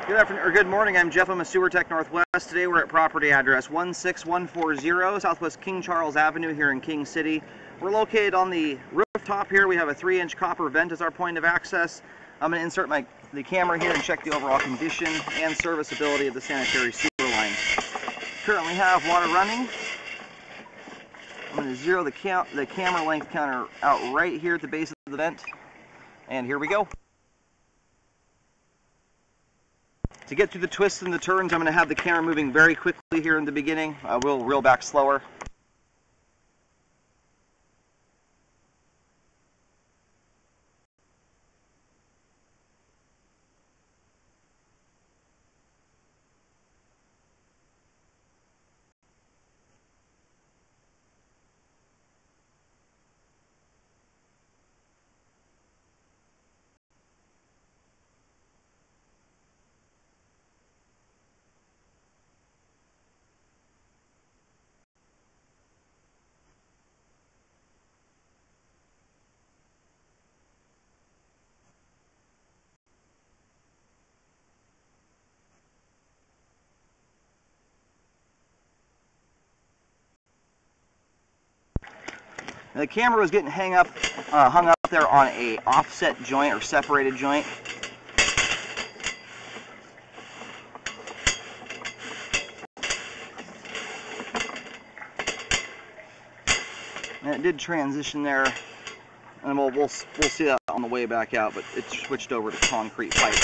Good afternoon, or good morning. I'm Jeff. I'm a Sewer Tech Northwest. Today we're at property address 16140 Southwest King Charles Avenue here in King City. We're located on the rooftop here. We have a 3-inch copper vent as our point of access. I'm going to insert the camera here and check the overall condition and serviceability of the sanitary sewer line. Currently have water running. I'm going to zero the camera length counter out right here at the base of the vent. And here we go. To get through the twists and the turns, I'm going to have the camera moving very quickly here in the beginning. We'll reel back slower. The camera was getting hung up there on a offset joint or separated joint. And it did transition there, and we'll see that on the way back out, but it switched over to concrete pipe.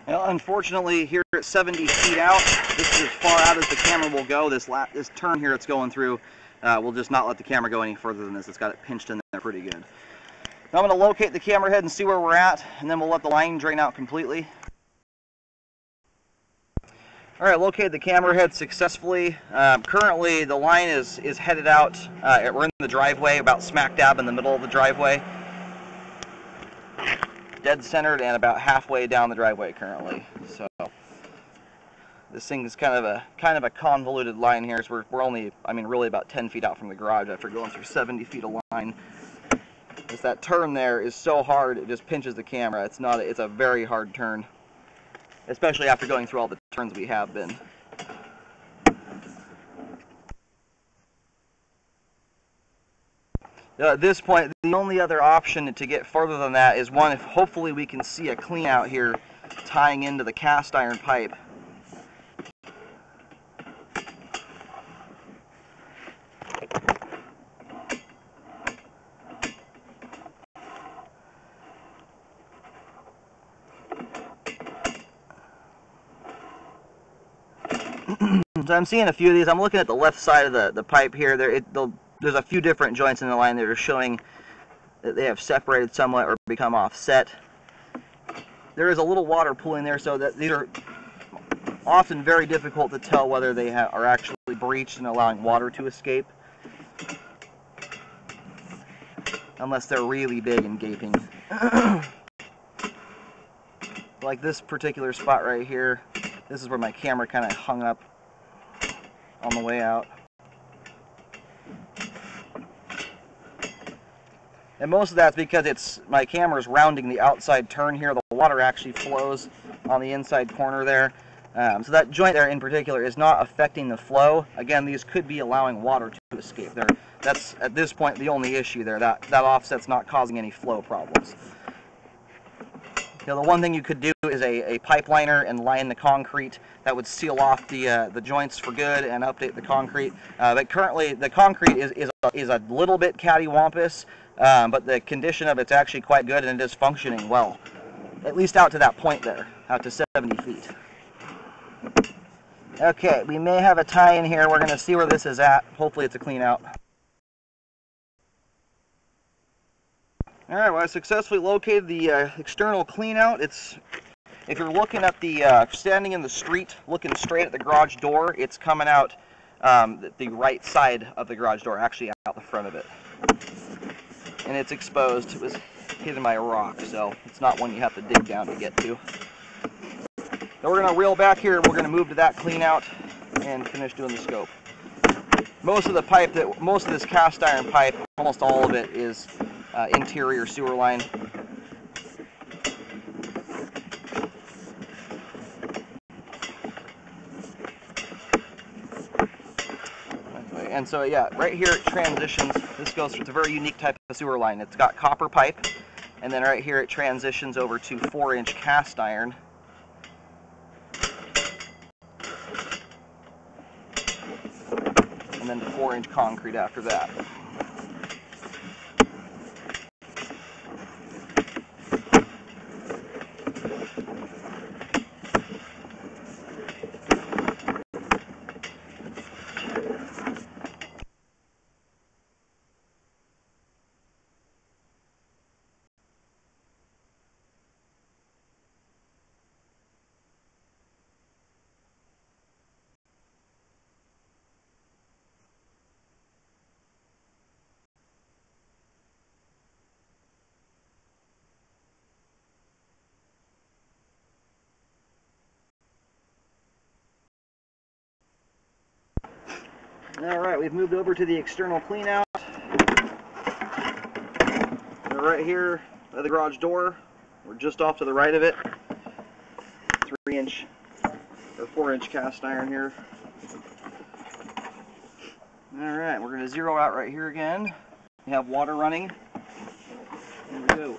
Well, unfortunately, here at 70 feet out, this is as far out as the camera will go. This turn here it's going through will just not let the camera go any further than this. It's got it pinched in there pretty good. Now I'm going to locate the camera head and see where we're at, and then we'll let the line drain out completely. Alright, located the camera head successfully. Currently, the line is headed out. We're in the driveway, about smack dab in the middle of the driveway. Dead centered and about halfway down the driveway currently. So this thing is kind of a convoluted line here. So we're only, really about 10 feet out from the garage after going through 70 feet of line. Just that turn there is so hard it just pinches the camera. It's a very hard turn, especially after going through all the turns we have been. At this point, the only other option to get further than that is one, if hopefully we can see a clean out here tying into the cast iron pipe. So I'm seeing a few of these. I'm looking at the left side of the pipe here. There's a few different joints in the line that are showing that they have separated somewhat or become offset. There is a little water pooling there, so that these are often very difficult to tell whether they are actually breached and allowing water to escape, unless they're really big and gaping. Like this particular spot right here, this is where my camera kind of hung up on the way out. And most of that's because my camera's rounding the outside turn here. The water actually flows on the inside corner there. So that joint there in particular is not affecting the flow. Again, these could be allowing water to escape there. That's, at this point, the only issue there. That offset's not causing any flow problems. The one thing you could do is a pipe liner and line the concrete. That would seal off the joints for good and update the concrete. But currently, the concrete is a little bit cattywampus, but the condition of it's actually quite good and it is functioning well. At least out to that point there, out to 70 feet. Okay, we may have a tie-in here. We're going to see where this is at. Hopefully it's a clean out. Alright, well, I successfully located the external cleanout. It's if you're looking at the, standing in the street, looking straight at the garage door, it's coming out the right side of the garage door, actually out the front of it. And it's exposed. It was hidden by a rock, so it's not one you have to dig down to get to. So we're going to reel back here, and we're going to move to that clean out and finish doing the scope. Most of this cast iron pipe, almost all of it is interior sewer line. And so yeah, right here it transitions. This goes through, it's a very unique type of sewer line. It's got copper pipe, and then right here it transitions over to 4-inch cast iron. And then to 4-inch concrete after that. Alright, we've moved over to the external clean out. We're right here by the garage door. We're just off to the right of it. 3-inch or 4-inch cast iron here. Alright, we're going to zero out right here again. We have water running. Here we go.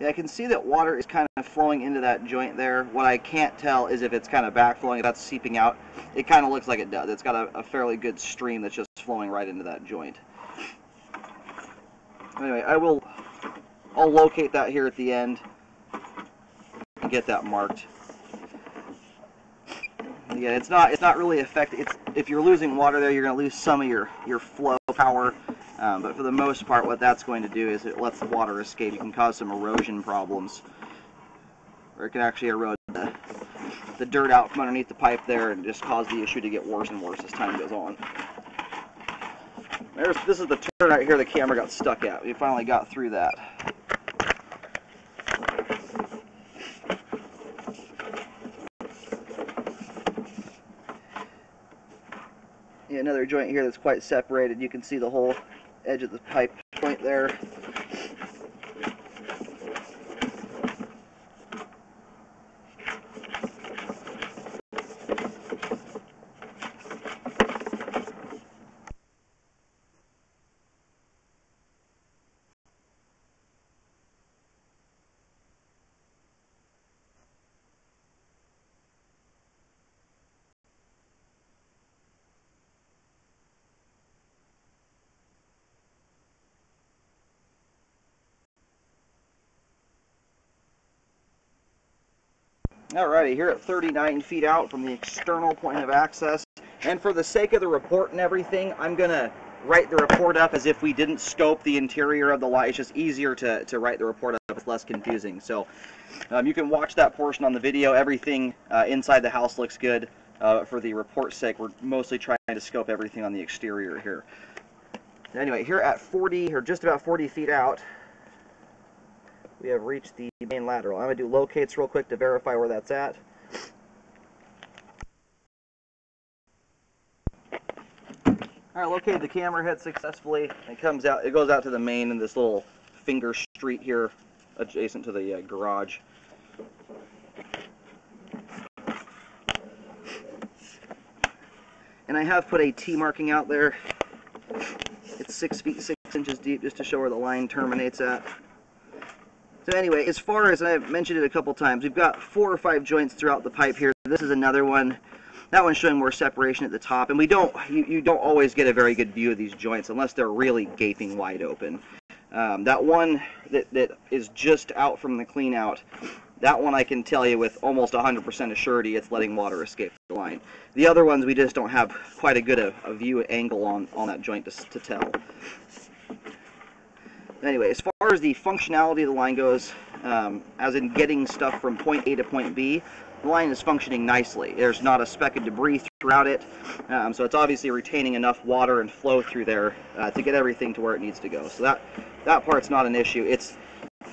Yeah, I can see that water is kind of flowing into that joint there. What I can't tell is if it's kind of backflowing, if that's seeping out. It kind of looks like it does. It's got a fairly good stream that's just flowing right into that joint. Anyway, I'll locate that here at the end and get that marked. Again, it's not really affected. If you're losing water there, you're going to lose some of your flow power. But for the most part, what that's going to do is it lets the water escape. You can cause some erosion problems, or it can actually erode the dirt out from underneath the pipe there and just cause the issue to get worse and worse as time goes on. This is the turn right here the camera got stuck at. We finally got through that. Yeah, another joint here that's quite separated. You can see the whole edge of the pipe joint there. Alrighty, here at 39 feet out from the external point of access, and for the sake of the report and everything, I'm going to write the report up as if we didn't scope the interior of the line. It's just easier to write the report up. It's less confusing. So you can watch that portion on the video. Everything inside the house looks good. For the report's sake, we're mostly trying to scope everything on the exterior here. Anyway, here at 40, or just about 40 feet out, we have reached the main lateral. I'm going to do locates real quick to verify where that's at. Alright, located the camera head successfully. It goes out to the main in this little finger street here adjacent to the garage. And I have put a T marking out there. It's 6 feet 6 inches deep just to show where the line terminates at. So anyway, as far as I've mentioned it a couple times, we've got 4 or 5 joints throughout the pipe here. This is another one. That one's showing more separation at the top, and you don't always get a very good view of these joints unless they're really gaping wide open. That one that is just out from the clean out, That one I can tell you with almost 100% assurity it's letting water escape the line. The other ones we just don't have quite a good a view angle on that joint to tell. Anyway, as far as the functionality of the line goes, as in getting stuff from point A to point B, the line is functioning nicely. There's not a speck of debris throughout it, so it's obviously retaining enough water and flow through there to get everything to where it needs to go. So that part's not an issue.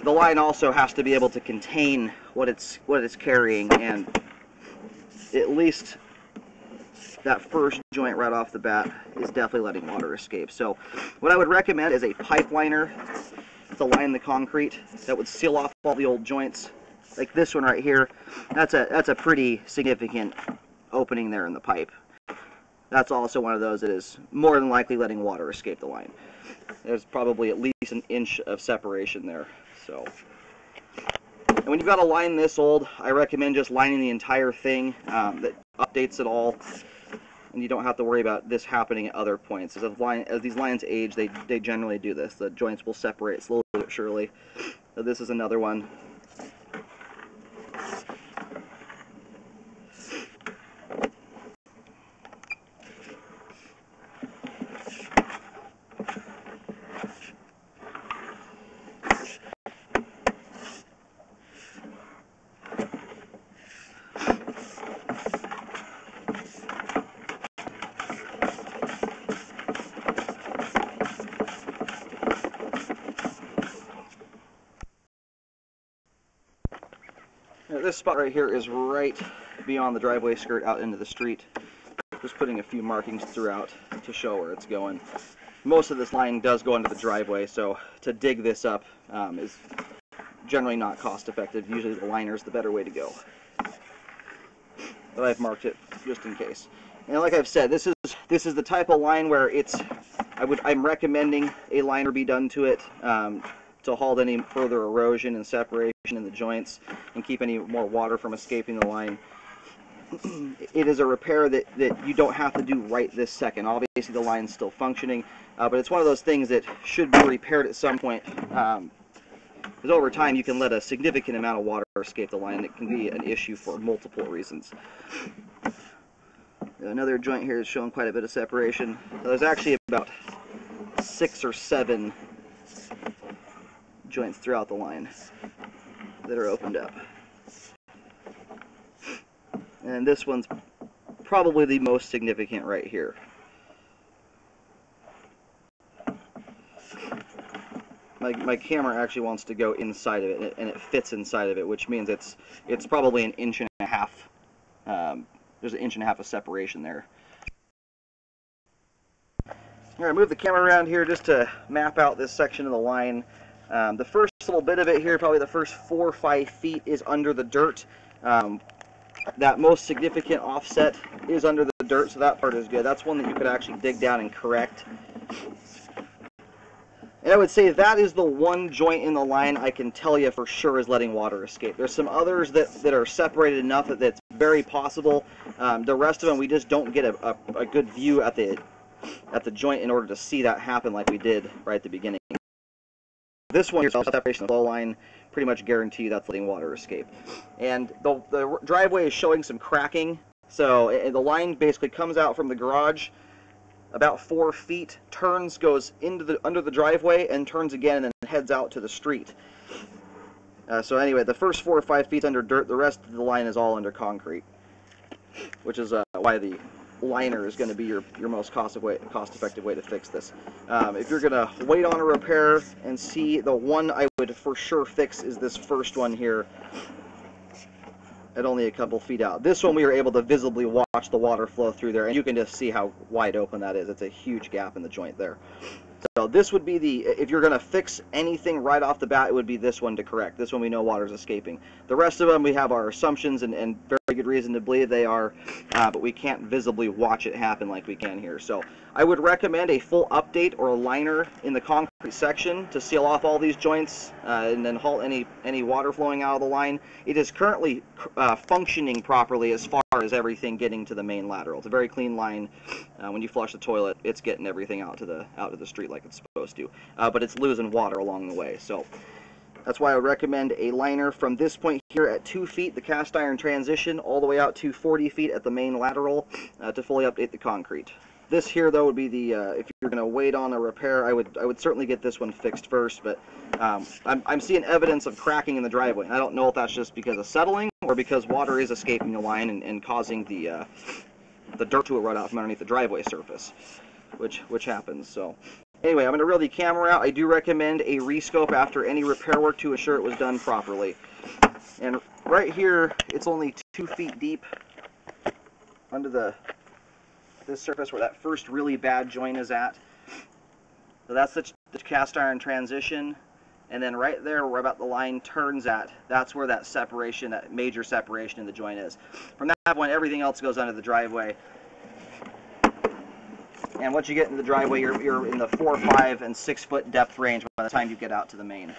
The line also has to be able to contain what it's carrying, and at least that first joint right off the bat is definitely letting water escape. So what I would recommend is a pipe liner to line the concrete that would seal off all the old joints. Like this one right here, that's a pretty significant opening there in the pipe. That's also one of those that is more than likely letting water escape the line. There's probably at least an inch of separation there. So, and when you've got a line this old, I recommend just lining the entire thing that updates it all, and you don't have to worry about this happening at other points. As these lines age, they generally do this. The joints will separate slowly but surely. So this is another one. This spot right here is right beyond the driveway skirt out into the street. Just putting a few markings throughout to show where it's going. Most of this line does go into the driveway, so to dig this up is generally not cost effective. Usually the liner is the better way to go. But I've marked it just in case. And like I've said, this is the type of line where I'm recommending a liner be done to it to halt any further erosion and separation in the joints and keep any more water from escaping the line. It is a repair that you don't have to do right this second. Obviously the line's still functioning, but it's one of those things that should be repaired at some point, because over time you can let a significant amount of water escape the line. It can be an issue for multiple reasons. Another joint here is showing quite a bit of separation. There's actually about 6 or 7 joints throughout the line that are opened up. And this one's probably the most significant right here. My camera actually wants to go inside of it, and it fits inside of it, which means it's probably an inch and a half. There's an inch and a half of separation there. All right, move the camera around here just to map out this section of the line. The first little bit of it here, probably the first 4 or 5 feet, is under the dirt. That most significant offset is under the dirt, so that part is good. That's one that you could actually dig down and correct. And I would say that is the one joint in the line I can tell you for sure is letting water escape. There's some others that are separated enough that it's very possible. The rest of them, we just don't get a good view at the joint in order to see that happen like we did right at the beginning. This one here, separation of the flow line, pretty much guarantee that's letting water escape. And the driveway is showing some cracking, so the line basically comes out from the garage about 4 feet, goes under the driveway, and turns again, and then heads out to the street. So anyway, the first 4 or 5 feet under dirt, the rest of the line is all under concrete, which is why the liner is going to be your most cost-effective way to fix this. If you're going to wait on a repair and see, the one I would for sure fix is this first one here at only a couple feet out. This one we were able to visibly watch the water flow through there, and you can just see how wide open that is. It's a huge gap in the joint there. So this would be if you're going to fix anything right off the bat, it would be this one to correct. This one we know water's escaping. The rest of them we have our assumptions and very good reason to believe they are, but we can't visibly watch it happen like we can here. So I would recommend a full update or a liner in the concrete section to seal off all these joints and then halt any water flowing out of the line. It is currently functioning properly as far as everything getting to the main lateral. It's a very clean line. When you flush the toilet, it's getting everything out to the street like it's supposed to, but it's losing water along the way. So That's why I would recommend a liner from this point here at 2 feet, the cast iron transition, all the way out to 40 feet at the main lateral to fully update the concrete. This here, though, would be the, if you're going to wait on a repair, I would certainly get this one fixed first, but I'm seeing evidence of cracking in the driveway. And I don't know if that's just because of settling or because water is escaping the line and causing the dirt to run out from underneath the driveway surface, which happens. So anyway, I'm going to reel the camera out. I do recommend a rescope after any repair work to assure it was done properly. And right here, it's only 2 feet deep under this surface where that first really bad joint is at. So that's the cast iron transition, and then right there where about the line turns at, that's where that separation, that major separation in the joint is. From that point, everything else goes under the driveway. And once you get into the driveway, you're in the 4, 5, and 6 foot depth range by the time you get out to the main.